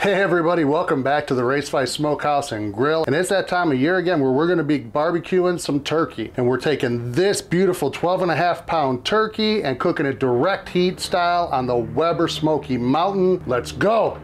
Hey everybody, welcome back to the Weber Smokehouse and Grill. And it's that time of year again where we're gonna be barbecuing some turkey. And we're taking this beautiful 12.5 pound turkey and cooking it direct heat style on the Weber Smokey Mountain. Let's go.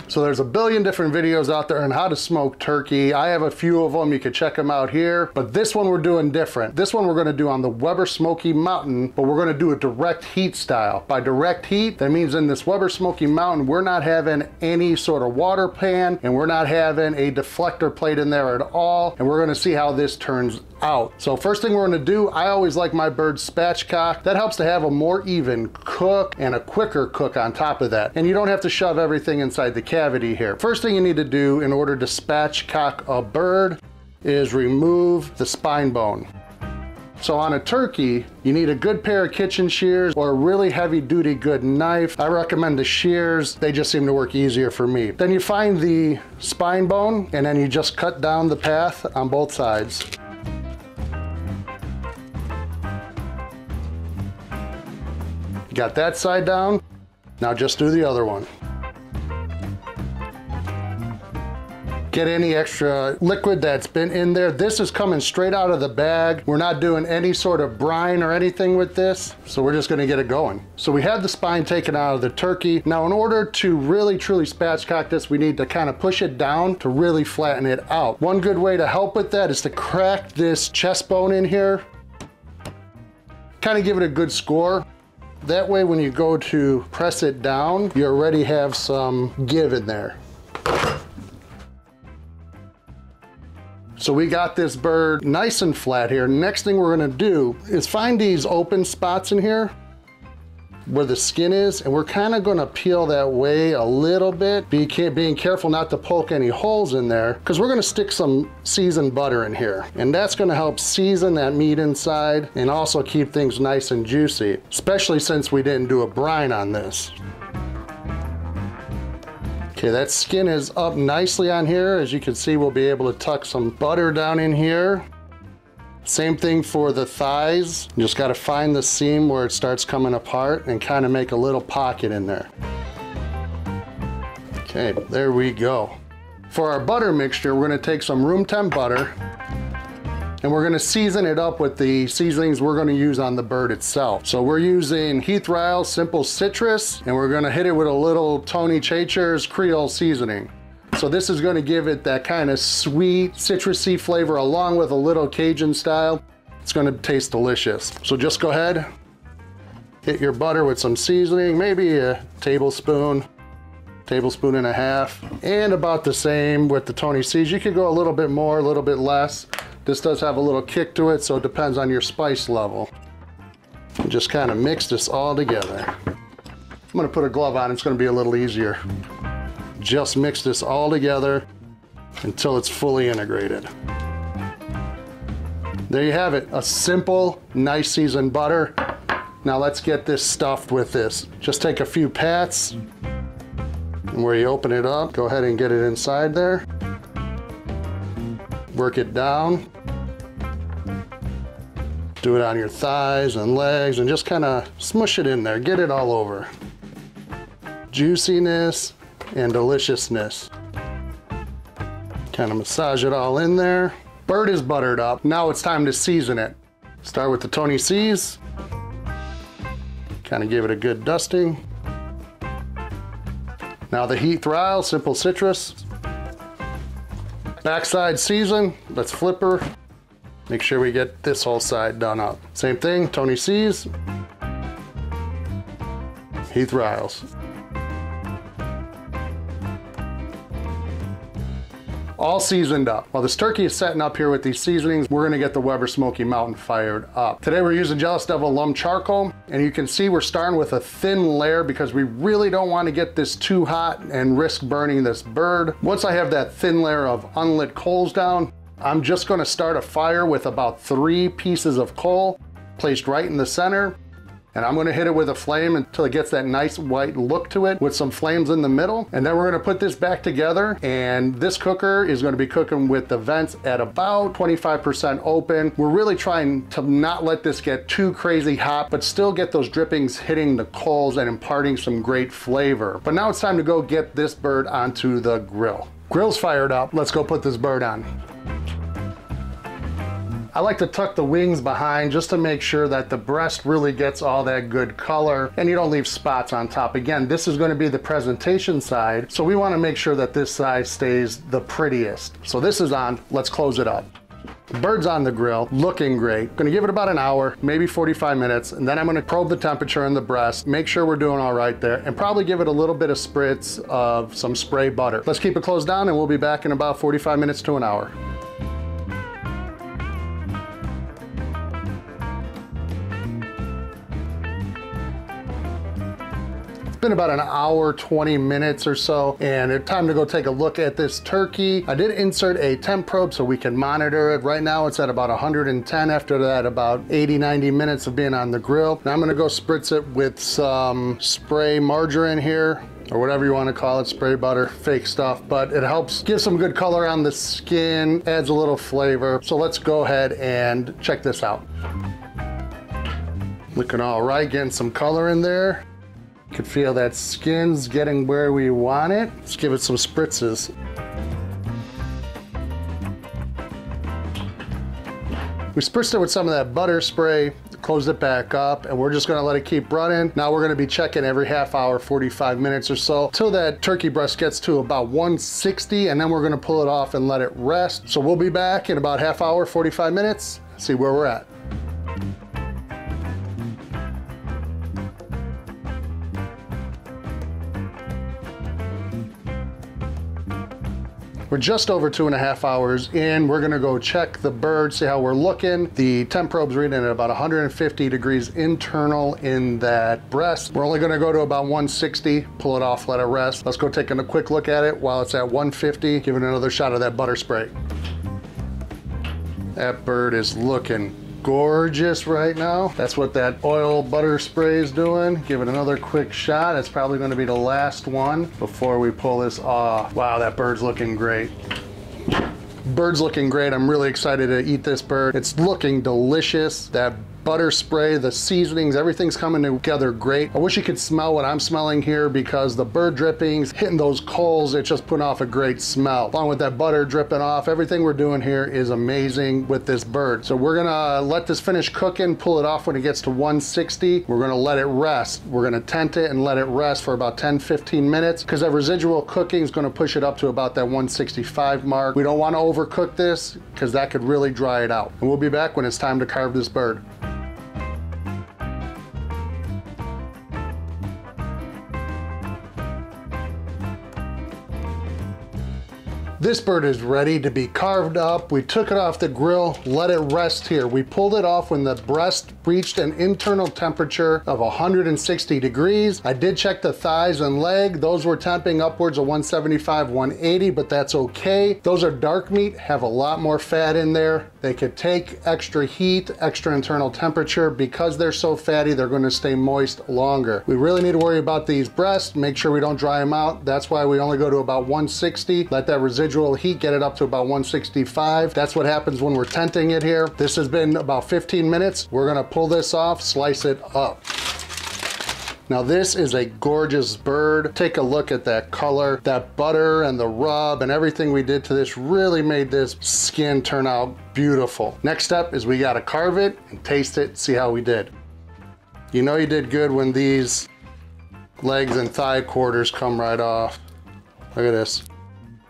So there's a billion different videos out there on how to smoke turkey. I have a few of them, you can check them out here. But this one we're doing different. This one we're gonna do on the Weber Smokey Mountain, but we're gonna do it direct heat style. By direct heat, that means in this Weber Smokey Mountain, we're not having any sort of water pan, and we're not having a deflector plate in there at all. And we're gonna see how this turns out. So first thing we're gonna do, I always like my birds spatchcock. That helps to have a more even cook and a quicker cook on top of that. And you don't have to shove everything inside the cavity here. First thing you need to do in order to spatchcock a bird is remove the spine bone. So on a turkey, you need a good pair of kitchen shears or a really heavy duty good knife. I recommend the shears. They just seem to work easier for me. Then you find the spine bone and then you just cut down the path on both sides. Got that side down. Now just do the other one. Get any extra liquid that's been in there. This is coming straight out of the bag. We're not doing any sort of brine or anything with this, so we're just gonna get it going. So we have the spine taken out of the turkey. Now in order to really truly spatchcock this, we need to kind of push it down to really flatten it out. One good way to help with that is to crack this chest bone in here. Kind of give it a good score. That way when you go to press it down, you already have some give in there. So we got this bird nice and flat here. Next thing we're gonna do is find these open spots in here where the skin is, and we're kind of gonna peel that way a little bit, being careful not to poke any holes in there, because we're gonna stick some seasoned butter in here. And that's gonna help season that meat inside and also keep things nice and juicy, especially since we didn't do a brine on this. Okay, that skin is up nicely on here. As you can see, we'll be able to tuck some butter down in here. Same thing for the thighs. You just gotta find the seam where it starts coming apart and kind of make a little pocket in there. Okay, there we go. For our butter mixture, we're gonna take some room temp butter and we're gonna season it up with the seasonings we're gonna use on the bird itself. So we're using Heath, Riles Simple Citrus, and we're gonna hit it with a little Tony Chachere's Creole seasoning. So this is gonna give it that kind of sweet, citrusy flavor along with a little Cajun style. It's gonna taste delicious. So just go ahead, hit your butter with some seasoning, maybe a tablespoon and a half, and about the same with the Tony C's. You could go a little bit more, a little bit less. This does have a little kick to it, so it depends on your spice level. And just kind of mix this all together. I'm gonna put a glove on, it's gonna be a little easier. Just mix this all together until it's fully integrated. There you have it, a simple, nice seasoned butter. Now let's get this stuffed with this. Just take a few pats, and where you open it up, go ahead and get it inside there. Work it down. Do it on your thighs and legs and just kind of smush it in there. Get it all over. Juiciness and deliciousness. Kind of massage it all in there. Bird is buttered up. Now it's time to season it. Start with the Tony C's. Kind of give it a good dusting. Now the Heath, Riles Simple Citrus. Backside season. Let's flip her. Make sure we get this whole side done up. Same thing, Tony C's. Heath, Riles. All seasoned up. While this turkey is setting up here with these seasonings, we're gonna get the Weber Smokey Mountain fired up. Today we're using Jealous Devil Lum Charcoal, and you can see we're starting with a thin layer because we really don't want to get this too hot and risk burning this bird. Once I have that thin layer of unlit coals down, I'm just gonna start a fire with about 3 pieces of coal placed right in the center. And I'm gonna hit it with a flame until it gets that nice white look to it with some flames in the middle. And then we're gonna put this back together, and this cooker is gonna be cooking with the vents at about 25% open. We're really trying to not let this get too crazy hot, but still get those drippings hitting the coals and imparting some great flavor. But now it's time to go get this bird onto the grill. Grill's fired up. Let's go put this bird on. I like to tuck the wings behind just to make sure that the breast really gets all that good color and you don't leave spots on top. Again, this is going to be the presentation side, so we want to make sure that this side stays the prettiest. So this is on. Let's close it up. The bird's on the grill, looking great. Gonna give it about an hour, maybe 45 minutes, and then I'm gonna probe the temperature in the breast, make sure we're doing all right there, and probably give it a little bit of spritz of some spray butter. Let's keep it closed down and we'll be back in about 45 minutes to an hour. It's been about an hour, 20 minutes or so, and it's time to go take a look at this turkey. I did insert a temp probe so we can monitor it. Right now it's at about 110 after that about 80, 90 minutes of being on the grill. Now I'm gonna go spritz it with some spray margarine here, or whatever you want to call it, spray butter, fake stuff, but it helps give some good color on the skin, adds a little flavor. So let's go ahead and check this out. Looking all right, getting some color in there. You can feel that skin's getting where we want it. Let's give it some spritzes. We spritzed it with some of that butter spray, closed it back up, and we're just gonna let it keep running. Now we're gonna be checking every half hour, 45 minutes or so, till that turkey breast gets to about 160, and then we're gonna pull it off and let it rest. So we'll be back in about half hour, 45 minutes, see where we're at. We're just over 2.5 hours in. We're gonna go check the bird, see how we're looking. The temp probe's reading at about 150 degrees internal in that breast. We're only gonna go to about 160, pull it off, let it rest. Let's go take a quick look at it while it's at 150, give it another shot of that butter spray. That bird is looking gorgeous right now. That's what that oil butter spray is doing. Give it another quick shot. It's probably going to be the last one before we pull this off. Wow, that bird's looking great. Bird's looking great. I'm really excited to eat this bird. It's looking delicious. That butter spray, the seasonings, everything's coming together great. I wish you could smell what I'm smelling here because the bird drippings hitting those coals, it's just putting off a great smell. Along with that butter dripping off, everything we're doing here is amazing with this bird. So we're gonna let this finish cooking, pull it off when it gets to 160. We're gonna let it rest. We're gonna tent it and let it rest for about 10, 15 minutes because that residual cooking is gonna push it up to about that 165 mark. We don't wanna overcook this because that could really dry it out. And we'll be back when it's time to carve this bird. This bird is ready to be carved up. We took it off the grill, let it rest here. We pulled it off when the breast reached an internal temperature of 160 degrees. I did check the thighs and leg. Those were temping upwards of 175, 180, but that's okay. Those are dark meat, have a lot more fat in there. They could take extra heat, extra internal temperature. Because they're so fatty, they're gonna stay moist longer. We really need to worry about these breasts, make sure we don't dry them out. That's why we only go to about 160. Let that residual heat get it up to about 165. That's what happens when we're tenting it here. This has been about 15 minutes. We're gonna pull this off, slice it up. Now this is a gorgeous bird. Take a look at that color. That butter and the rub and everything we did to this really made this skin turn out beautiful. Next step is we gotta carve it and taste it, see how we did. You know you did good when these legs and thigh quarters come right off. Look at this.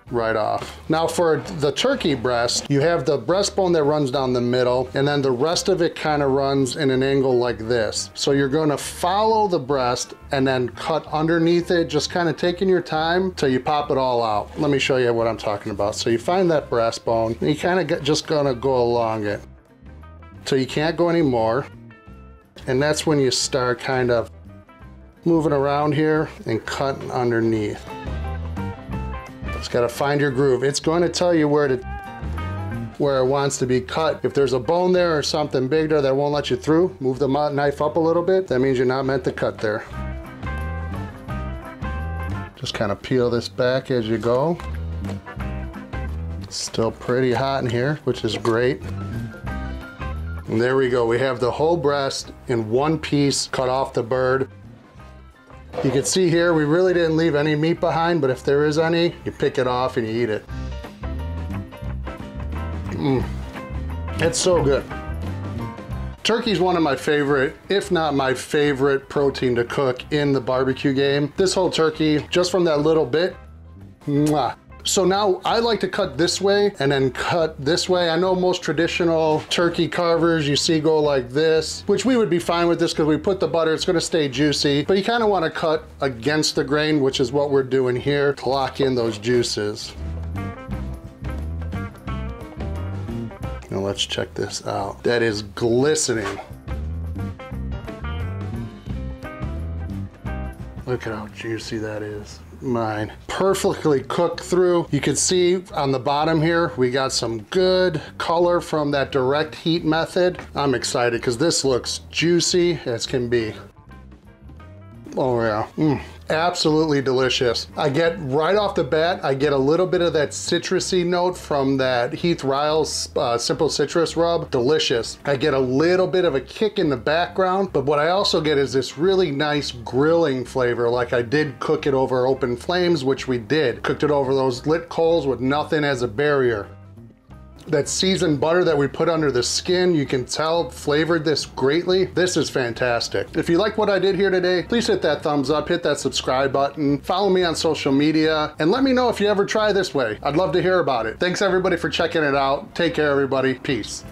Right off. Now for the turkey breast, you have the breastbone that runs down the middle, and then the rest of it kind of runs in an angle like this. So you're going to follow the breast and then cut underneath it, just kind of taking your time till you pop it all out. Let me show you what I'm talking about. So you find that breastbone, and you kind of just gonna go along it till you can't go anymore, and that's when you start kind of moving around here and cutting underneath. Just gotta find your groove. It's going to tell you where to where it wants to be cut. If there's a bone there or something big there that won't let you through, move the knife up a little bit. That means you're not meant to cut there. Just kind of peel this back as you go. It's still pretty hot in here, which is great. And there we go. We have the whole breast in one piece cut off the bird. You can see here, we really didn't leave any meat behind, but if there is any, you pick it off and you eat it. It's so good. Turkey's one of my favorite, if not my favorite protein to cook in the barbecue game. This whole turkey, just from that little bit, mwah. So now I like to cut this way and then cut this way. I know most traditional turkey carvers you see go like this, which we would be fine with this because we put the butter, it's gonna stay juicy, but you kind of want to cut against the grain, which is what we're doing here to lock in those juices. Now let's check this out. That is glistening. Look at how juicy that is. Mine. Perfectly cooked through. You can see on the bottom here, we got some good color from that direct heat method. I'm excited because this looks juicy as can be. Oh yeah. Absolutely delicious. I get right off the bat, I get a little bit of that citrusy note from that Heath Riles simple citrus rub. Delicious. I get a little bit of a kick in the background, but what I also get is this really nice grilling flavor, like I did cook it over open flames, which we did. Cooked it over those lit coals with nothing as a barrier. That seasoned butter that we put under the skin, you can tell flavored this greatly. This is fantastic. If you like what I did here today, please hit that thumbs up, hit that subscribe button, follow me on social media, and let me know if you ever try this way. I'd love to hear about it. Thanks everybody for checking it out. Take care everybody. Peace.